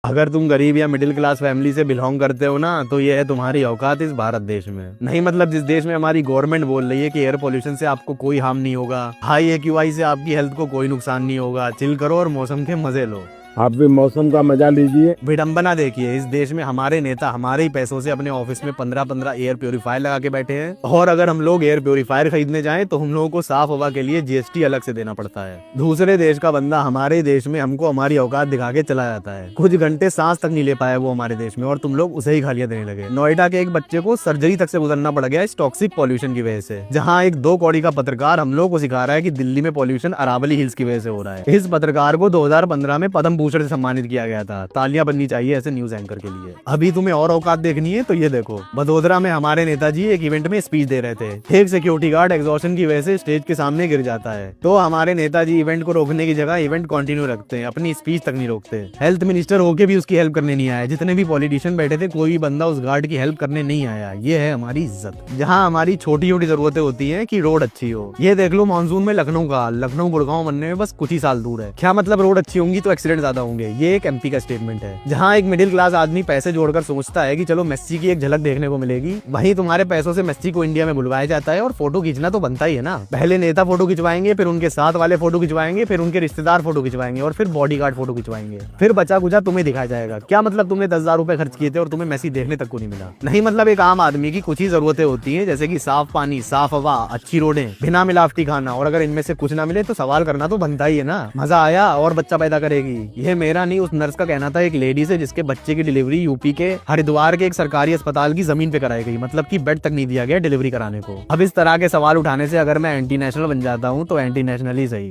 अगर तुम गरीब या मिडिल क्लास फैमिली से बिलोंग करते हो ना, तो ये है तुम्हारी औकात इस भारत देश में। नहीं मतलब जिस देश में हमारी गवर्नमेंट बोल रही है कि एयर पोल्यूशन से आपको कोई हार्म नहीं होगा, हाई एक्यूआई से आपकी हेल्थ को कोई नुकसान नहीं होगा, चिल करो और मौसम के मजे लो। आप भी मौसम का मजा लीजिए। विडंबना देखिए, इस देश में हमारे नेता हमारे ही पैसों से अपने ऑफिस में 15-15 एयर प्योरीफायर लगा के बैठे हैं, और अगर हम लोग एयर प्योरीफायर खरीदने जाएं तो हम लोगों को साफ हवा के लिए जीएसटी अलग से देना पड़ता है। दूसरे देश का बंदा हमारे देश में हमको हमारी औकात दिखा के चला जाता है, कुछ घंटे सांस तक नहीं ले पाया वो हमारे देश में, और तुम लोग उसे ही गालियां देने लगे। नोएडा के एक बच्चे को सर्जरी तक से गुजरना पड़ गया इस टॉक्सिक पॉल्यूशन की वजह से, जहाँ एक 2 कौड़ी का पत्रकार हम लोग को सिखा रहा है कि दिल्ली में पॉल्यूशन अरावली हिल्स की वजह से हो रहा है। इस पत्रकार को 2015 में पद्म भूषण से सम्मानित किया गया था। तालियां बननी चाहिए ऐसे न्यूज एंकर के लिए। अभी तुम्हें और औकात देखनी है तो ये देखो, वडोदरा में हमारे नेताजी एक इवेंट में स्पीच दे रहे थे, एक सिक्योरिटी गार्ड एग्जॉशन की वजह से स्टेज के सामने गिर जाता है, तो हमारे नेताजी इवेंट को रोकने की जगह इवेंट कंटिन्यू रखते हैं, अपनी स्पीच तक नहीं रोकते। हेल्थ मिनिस्टर होके भी उसकी हेल्प करने नहीं आया। जितने भी पॉलिटिशियन बैठे थे कोई भी बंदा उस गार्ड की हेल्प करने नहीं आया। ये है हमारी इज्जत। जहाँ हमारी छोटी छोटी जरूरतें होती है कि रोड अच्छी हो। ये देख लो मानसून में लखनऊ का, लखनऊ गुड़गांव बनने में बस कुछ ही साल दूर है। क्या मतलब रोड अच्छी होंगी तो एक्सीडेंट ज्यादा होंगे? ये एक एमपी का स्टेटमेंट है। जहाँ एक मिडिल क्लास आदमी पैसे जोड़कर सोचता है कि चलो मेस्सी की एक झलक देखने को मिलेगी, वहीं तुम्हारे पैसों से मेस्सी को इंडिया में बुलवाया जाता है, और फोटो खींचना तो बनता ही है ना। पहले नेता फोटो खिंचवाएंगे, फिर उनके साथ वाले फोटो खिंचवाएंगे, फिर उनके रिश्तेदार फोटो खिंचवाएंगे, और फिर बॉडीगार्ड फोटो खिंचवाएंगे, फिर बचा कुचा तुम्हें दिखाया जाएगा। क्या मतलब तुमने 10,000 रुपए खर्च किए थे और तुम्हें मेस्सी देखने तक को नहीं मिला? नहीं मतलब एक आम आदमी की कुछ ही जरूरतें होती है, जैसे कि साफ पानी, साफ हवा, अच्छी रोडें, बिना मिलावटी खाना, और अगर इनमें से कुछ ना मिले तो सवाल करना तो बनता ही है ना। मजा आया और बच्चा पैदा करेगी। ये मेरा नहीं, उस नर्स का कहना था, एक लेडी से जिसके बच्चे की डिलीवरी यूपी के हरिद्वार के एक सरकारी अस्पताल की जमीन पे कराई गई, मतलब कि बेड तक नहीं दिया गया डिलीवरी कराने को। अब इस तरह के सवाल उठाने से अगर मैं एंटी नेशनल बन जाता हूँ तो एंटी नेशनल ही सही।